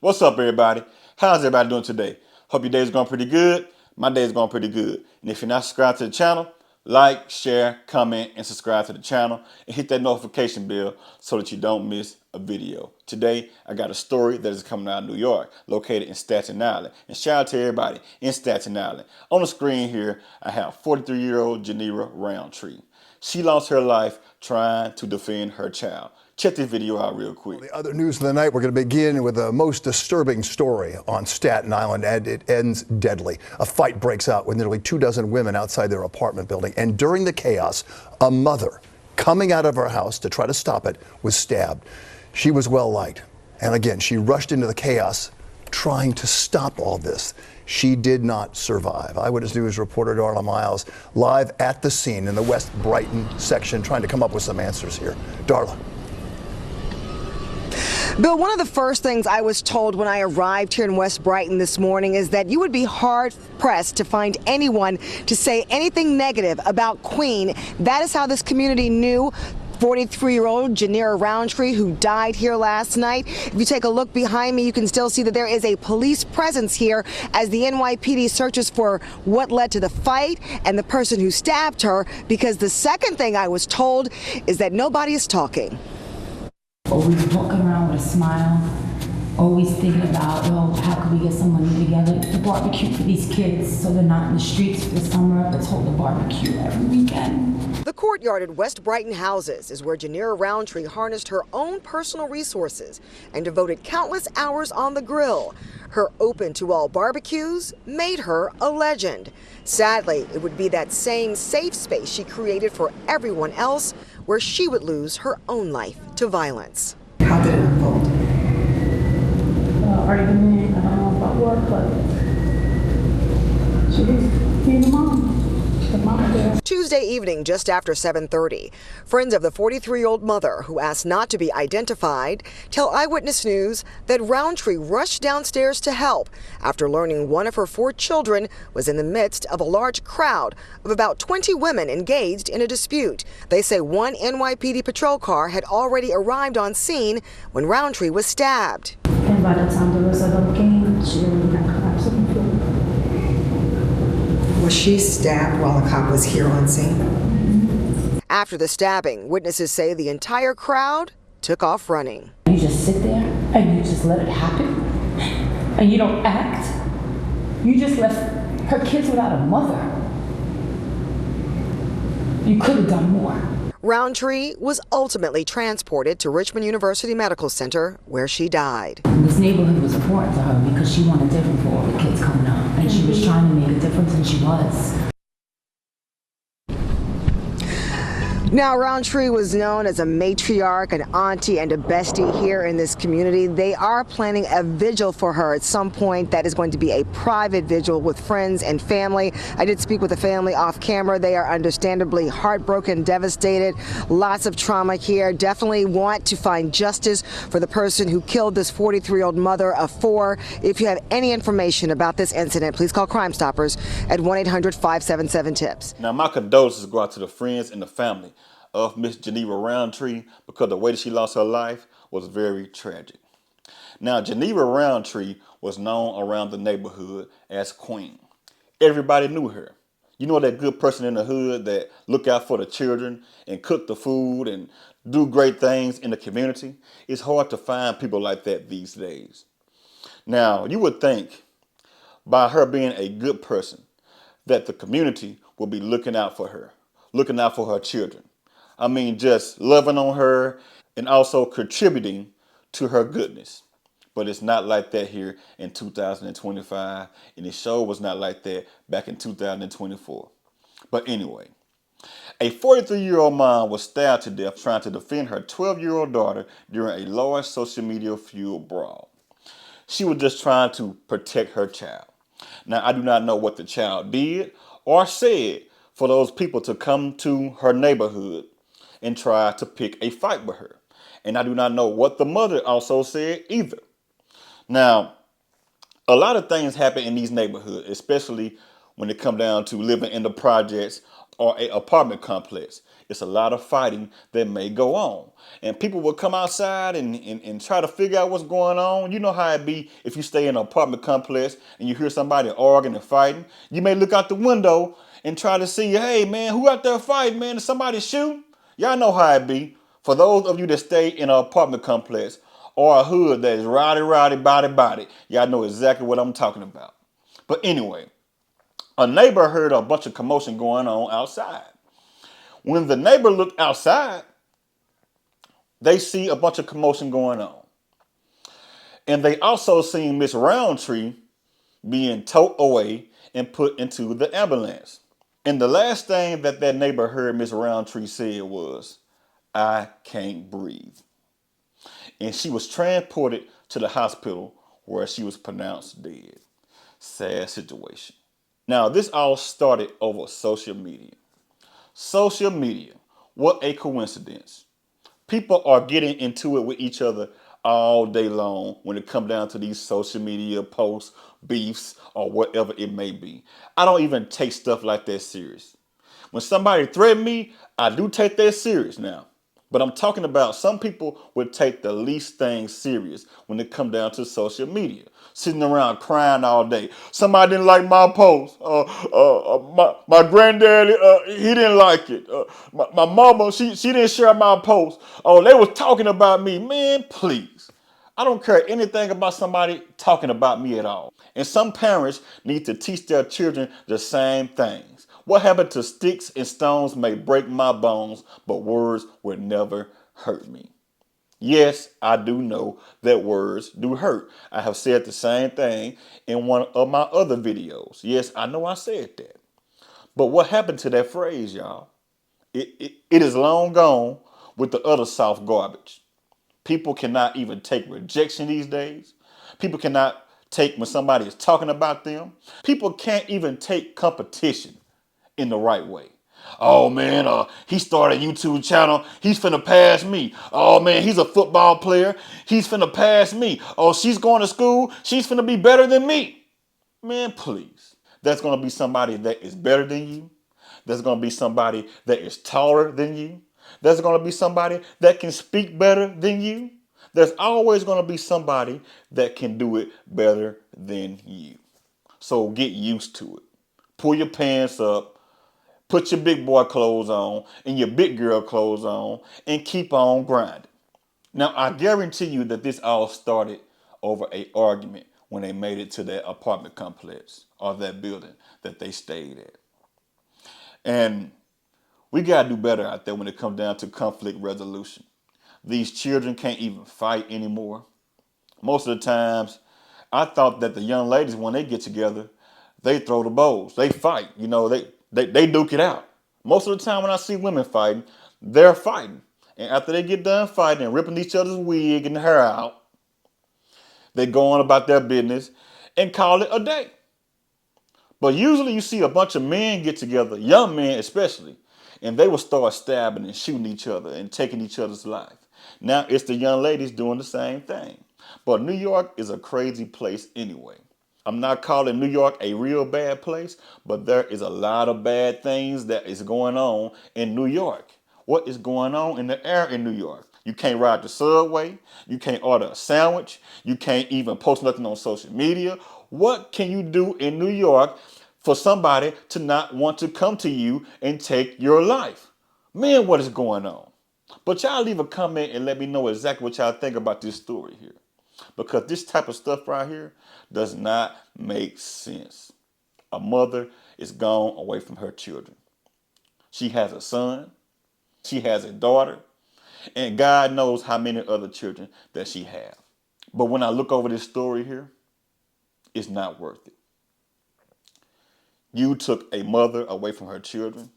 What's up, everybody? How's everybody doing today? Hope your day's going pretty good. My day's going pretty good. And if you're not subscribed to the channel, like, share, comment, and subscribe to the channel. And hit that notification bell so that you don't miss a video. Today, I got a story that is coming out of New York, located in Staten Island. And shout out to everybody in Staten Island. On the screen here, I have 43-year-old Geneva Roundtree. She lost her life trying to defend her child. Check this video out real quick. The other news of the night, we're going to begin with the most disturbing story on Staten Island, and it ends deadly. A fight breaks out with nearly 24 women outside their apartment building, and during the chaos, a mother coming out of her house to try to stop it was stabbed. She was well liked, and again, she rushed into the chaos trying to stop all this. She did not survive. Eyewitness News reporter Darla Miles live at the scene in the West Brighton section trying to come up with some answers here. Darla. Bill, one of the first things I was told when I arrived here in West Brighton this morning is that you would be hard-pressed to find anyone to say anything negative about Queen. That is how this community knew 43-year-old Geneva Roundtree, who died here last night. If you take a look behind me, you can still see that there is a police presence here as the NYPD searches for what led to the fight and the person who stabbed her, because the second thing I was told is that nobody is talking. Always walking around with a smile, always thinking about, how can we get some money together to barbecue for these kids so they're not in the streets for the summer. Let's hold a barbecue every weekend. The courtyard at West Brighton Houses is where Geneva Roundtree harnessed her own personal resources and devoted countless hours on the grill. Her open-to-all barbecues made her a legend. Sadly, it would be that same safe space she created for everyone else where she would lose her own life to violence. How did it unfold? Argument, I don't know about work, but she was being a mom. The mama there. Tuesday evening, just after 7:30, friends of the 43-year-old mother, who asked not to be identified, tell Eyewitness News that Roundtree rushed downstairs to help after learning one of her 4 children was in the midst of a large crowd of about 20 women engaged in a dispute. They say one NYPD patrol car had already arrived on scene when Roundtree was stabbed. And by the time the rest of them came, she already had collapsed on the floor. Was she stabbed while a cop was here on scene? After the stabbing, witnesses say the entire crowd took off running. You just sit there and you just let it happen, and you don't act. You just left her kids without a mother. You could have done more. Roundtree was ultimately transported to Richmond University Medical Center, where she died. This neighborhood was important to her because she wanted different for all the kids coming up, and she was trying to make a difference, and she was. Now, Roundtree was known as a matriarch, an auntie, and a bestie here in this community. They are planning a vigil for her at some point that is going to be a private vigil with friends and family. I did speak with the family off camera. They are understandably heartbroken, devastated, lots of trauma here. Definitely want to find justice for the person who killed this 43-year-old mother of 4. If you have any information about this incident, please call Crime Stoppers at 1-800-577-TIPS. Now, my condolences go out to the friends and the family of Miss Geneva Roundtree, because the way that she lost her life was very tragic. Now, Geneva Roundtree was known around the neighborhood as Queen. Everybody knew her. You know, that good person in the hood that look out for the children and cook the food and do great things in the community? It's hard to find people like that these days. Now, you would think by her being a good person that the community will be looking out for her children. I mean, just loving on her and also contributing to her goodness. But it's not like that here in 2025, and it sure was not like that back in 2024. But anyway, a 43-year-old mom was stabbed to death trying to defend her 12-year-old daughter during a large social media-fueled brawl. She was just trying to protect her child. Now, I do not know what the child did or said for those people to come to her neighborhood and try to pick a fight with her. And I do not know what the mother also said either. Now, a lot of things happen in these neighborhoods, especially when it come down to living in the projects or a apartment complex. It's a lot of fighting that may go on. And people will come outside and try to figure out what's going on. You know how it be if you stay in an apartment complex and you hear somebody arguing and fighting. You may look out the window and try to see, hey man, who out there fighting, man? Is somebody shooting? Y'all know how it be. For those of you that stay in an apartment complex or a hood that is rowdy, body, y'all know exactly what I'm talking about. But anyway, a neighbor heard a bunch of commotion going on outside. When the neighbor looked outside, they see a bunch of commotion going on. And they also seen Miss Roundtree being towed away and put into the ambulance. And the last thing that neighbor heard Miss Roundtree said was, "I can't breathe." And she was transported to the hospital where she was pronounced dead. Sad situation. Now, this all started over social media. Social media, what a coincidence. People are getting into it with each other all day long when it comes down to these social media posts, beefs, or whatever it may be. I don't even take stuff like that serious. When somebody threatens me, I do take that serious now. But I'm talking about some people would take the least thing serious when it come down to social media. Sitting around crying all day. Somebody didn't like my post. My granddaddy, he didn't like it. My mama, she didn't share my post. Oh, they was talking about me. Man, please. I don't care anything about somebody talking about me at all. And some parents need to teach their children the same things. What happened to sticks and stones may break my bones, but words will never hurt me. Yes, I do know that words do hurt. I have said the same thing in one of my other videos. Yes, I know I said that. But what happened to that phrase, y'all? It is long gone with the other soft garbage. People cannot even take rejection these days. People cannot take when somebody is talking about them. People can't even take competition in the right way. Oh man, he started a YouTube channel. He's finna pass me. Oh man, he's a football player. He's finna pass me. Oh, she's going to school. She's finna be better than me. Man, please. There's gonna be somebody that is better than you. There's gonna be somebody that is taller than you. There's gonna be somebody that can speak better than you. There's always gonna be somebody that can do it better than you. So get used to it. Pull your pants up, put your big boy clothes on and your big girl clothes on and keep on grinding. Now, I guarantee you that this all started over an argument when they made it to that apartment complex or that building that they stayed at. And we got to do better out there when it comes down to conflict resolution. These children can't even fight anymore. Most of the times, I thought that the young ladies, when they get together, they throw the bowls. They fight. You know, they duke it out. Most of the time when I see women fighting, they're fighting. And after they get done fighting and ripping each other's wig and hair out, they go on about their business and call it a day. But usually you see a bunch of men get together, young men especially, and they will start stabbing and shooting each other and taking each other's life. Now it's the young ladies doing the same thing. But New York is a crazy place anyway. I'm not calling New York a real bad place, but there is a lot of bad things that is going on in New York. What is going on in the air in New York? You can't ride the subway. You can't order a sandwich. You can't even post nothing on social media. What can you do in New York for somebody to not want to come to you and take your life? Man, what is going on? But y'all leave a comment and let me know exactly what y'all think about this story here. Because this type of stuff right here does not make sense. A mother is gone away from her children. She has a son. She has a daughter. And God knows how many other children that she has. But when I look over this story here, it's not worth it. You took a mother away from her children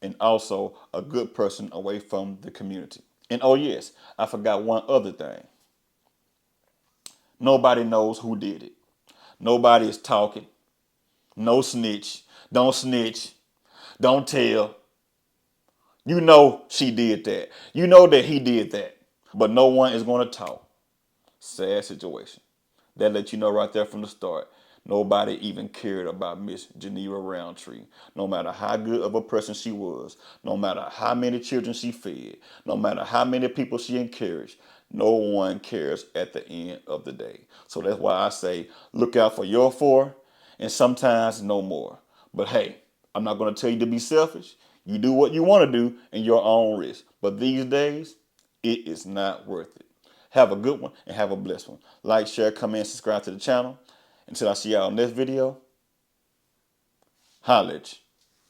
and also a good person away from the community. And oh yes, I forgot one other thing. Nobody knows who did it. Nobody is talking. No snitch. Don't tell. You know she did that. You know that he did that. But no one is going to talk. Sad situation. That lets you know right there from the start Nobody even cared about Miss Geneva Roundtree. No matter how good of a person she was, no matter how many children she fed, no matter how many people she encouraged, no one cares at the end of the day. So that's why I say, look out for your four and sometimes no more. But hey, I'm not going to tell you to be selfish. You do what you want to do in your own risk. But these days, it is not worth it. Have a good one and have a blessed one. Like, share, comment, subscribe to the channel. Until I see y'all in this video, holla at you.